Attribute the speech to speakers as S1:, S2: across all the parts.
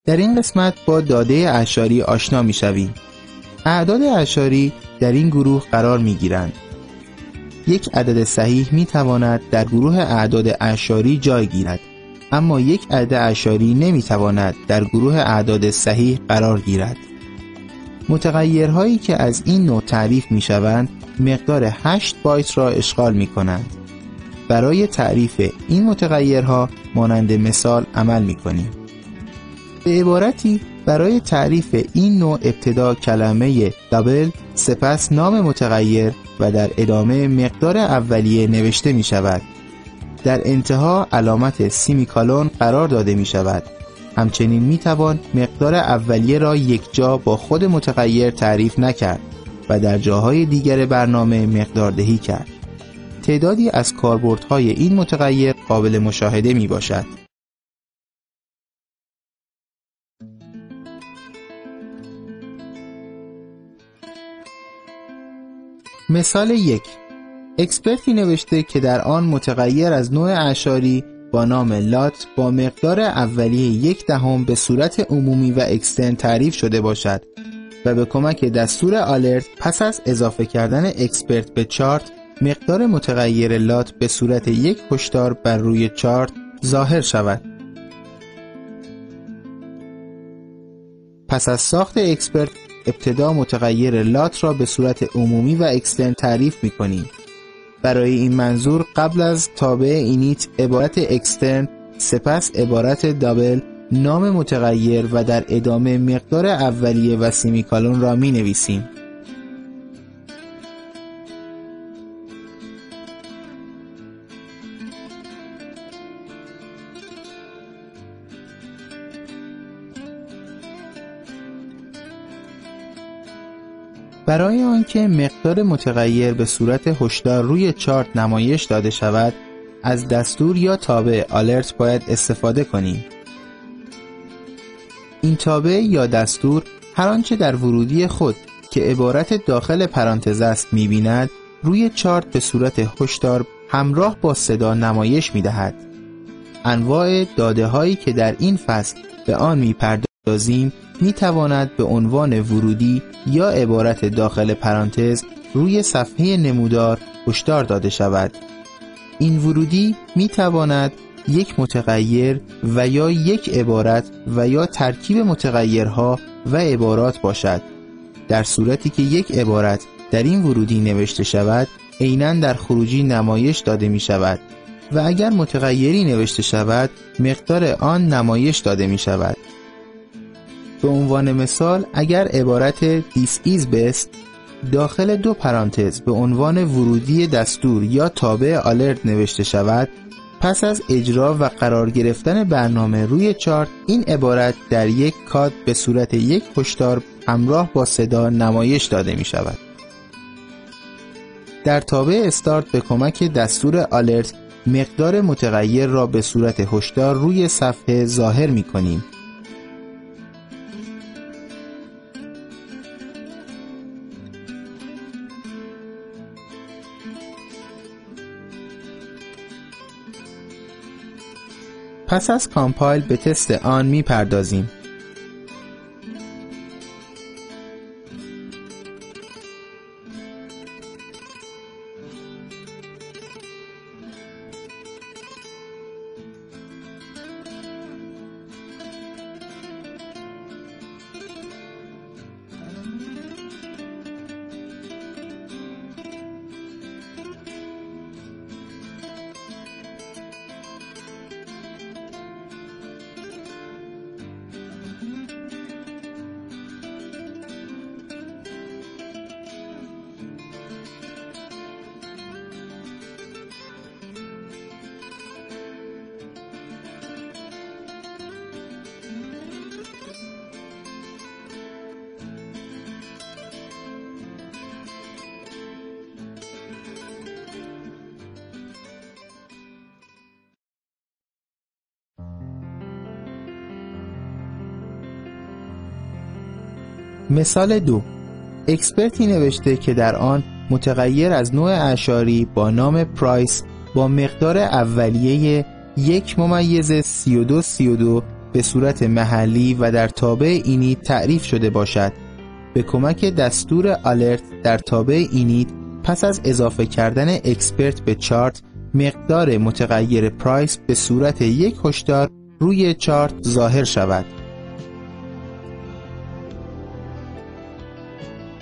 S1: در این قسمت با داده اعشاری آشنا می‌شویم. اعداد اعشاری در این گروه قرار می‌گیرند. یک عدد صحیح می‌تواند در گروه اعداد اعشاری جای گیرد، اما یک عدد اعشاری نمی‌تواند در گروه اعداد صحیح قرار گیرد. متغیرهایی که از این نوع تعریف می‌شوند مقدار 8 بایت را اشغال می‌کنند. برای تعریف این متغیرها مانند مثال عمل می‌کنیم. به عبارتی برای تعریف این نوع ابتدا کلمه دابل، سپس نام متغیر و در ادامه مقدار اولیه نوشته می شود. در انتها علامت سیمیکالون قرار داده می شود. همچنین می توان مقدار اولیه را یک جا با خود متغیر تعریف نکرد و در جاهای دیگر برنامه مقدار دهی کرد. تعدادی از کاربردهای این متغیر قابل مشاهده می باشد. مثال 1. اکسپرتی نوشته که در آن متغیر از نوع اعشاری با نام لات با مقدار اولیه 1/10 به صورت عمومی و اکسترن تعریف شده باشد و به کمک دستور آلرت پس از اضافه کردن اکسپرت به چارت مقدار متغیر لات به صورت یک هشدار بر روی چارت ظاهر شود. پس از ساخت اکسپرت ابتدا متغیر لات را به صورت عمومی و اکسترن تعریف می کنیم. برای این منظور قبل از تابع اینیت عبارت اکسترن، سپس عبارت دابل، نام متغیر و در ادامه مقدار اولیه و سیمیکالون را می نویسیم. برای آنکه مقدار متغیر به صورت هشدار روی چارت نمایش داده شود، از دستور یا تابع آلرت باید استفاده کنیم. این تابع یا دستور هر آنچه در ورودی خود که عبارت داخل پرانتز است می‌بیند، روی چارت به صورت هشدار همراه با صدا نمایش می‌دهد. انواع داده‌هایی که در این فصل به آن می‌پردازیم می‌تواند به عنوان ورودی یا عبارت داخل پرانتز روی صفحه نمودار هشدار داده شود. این ورودی می‌تواند یک متغیر و یا یک عبارت و یا ترکیب متغیرها و عبارات باشد. در صورتی که یک عبارت در این ورودی نوشته شود، عیناً در خروجی نمایش داده می شود و اگر متغیری نوشته شود، مقدار آن نمایش داده می شود. به عنوان مثال اگر عبارت This is best داخل دو پرانتز به عنوان ورودی دستور یا تابع آلرت نوشته شود، پس از اجرا و قرار گرفتن برنامه روی چارت این عبارت در یک کاد به صورت یک هشدار همراه با صدا نمایش داده می شود. در تابع استارت به کمک دستور آلرت مقدار متغیر را به صورت هشدار روی صفحه ظاهر می کنیم. پس از کامپایل به تست آن می پردازیم. مثال 2. اکسپرتی نوشته که در آن متغیر از نوع اعشاری با نام پرایس با مقدار اولیه 1.3232 به صورت محلی و در تابع اینیت تعریف شده باشد. به کمک دستور آلرت در تابع اینیت پس از اضافه کردن اکسپرت به چارت، مقدار متغیر پرایس به صورت یک هشدار روی چارت ظاهر شود.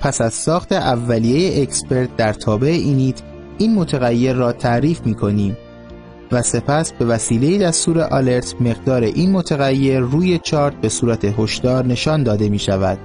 S1: پس از ساخت اولیه اکسپرت در تابع اینیت، این متغیر را تعریف می کنیم و سپس به وسیله دستور آلرت مقدار این متغیر روی چارت به صورت هشدار نشان داده می شود.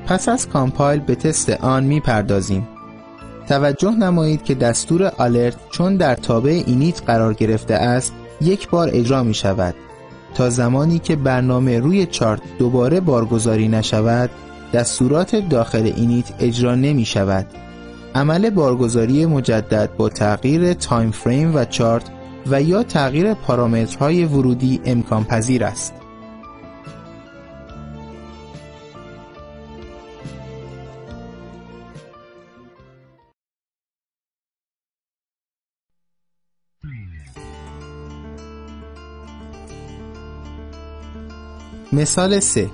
S1: پس از کامپایل به تست آن می پردازیم. توجه نمایید که دستور آلرت چون در تابع اینیت قرار گرفته است، یک بار اجرا می شود. تا زمانی که برنامه روی چارت دوباره بارگذاری نشود، دستورات داخل اینیت اجرا نمی شود. عمل بارگذاری مجدد با تغییر تایم فریم و چارت و یا تغییر پارامترهای ورودی امکان پذیر است. مثال 3.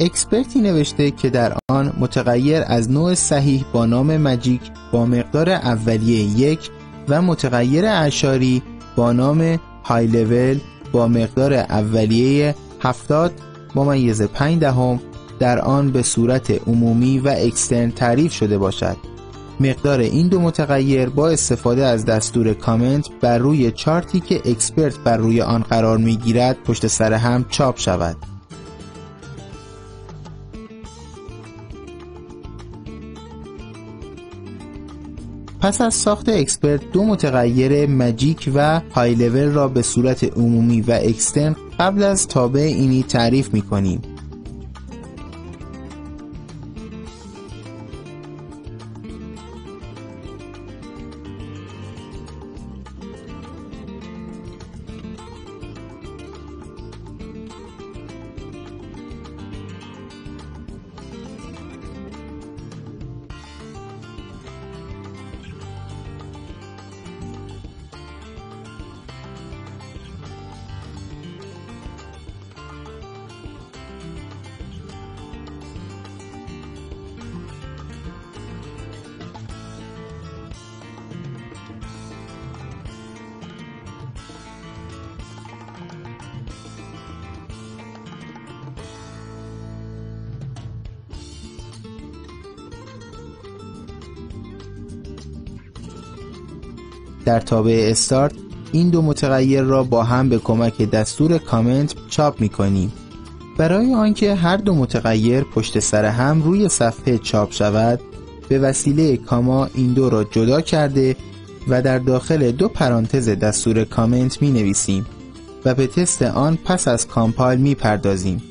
S1: اکسپرتی نوشته که در آن متغیر از نوع صحیح با نام ماجیک با مقدار اولیه 1 و متغیر اعشاری با نام های لول با مقدار اولیه 70.5 در آن به صورت عمومی و اکسترن تعریف شده باشد. مقدار این دو متغیر با استفاده از دستور کامنت بر روی چارتی که اکسپرت بر روی آن قرار می گیرد پشت سر هم چاپ شود. پس از ساخت اکسپرت دو متغیر ماجیک و های لول را به صورت عمومی و اکسترن قبل از تابع اینی تعریف می کنیم. در تابع استارت این دو متغیر را با هم به کمک دستور کامنت چاپ می کنیم. برای آنکه هر دو متغیر پشت سر هم روی صفحه چاپ شود، به وسیله کاما این دو را جدا کرده و در داخل دو پرانتز دستور کامنت می نویسیم و به تست آن پس از کامپایل می پردازیم.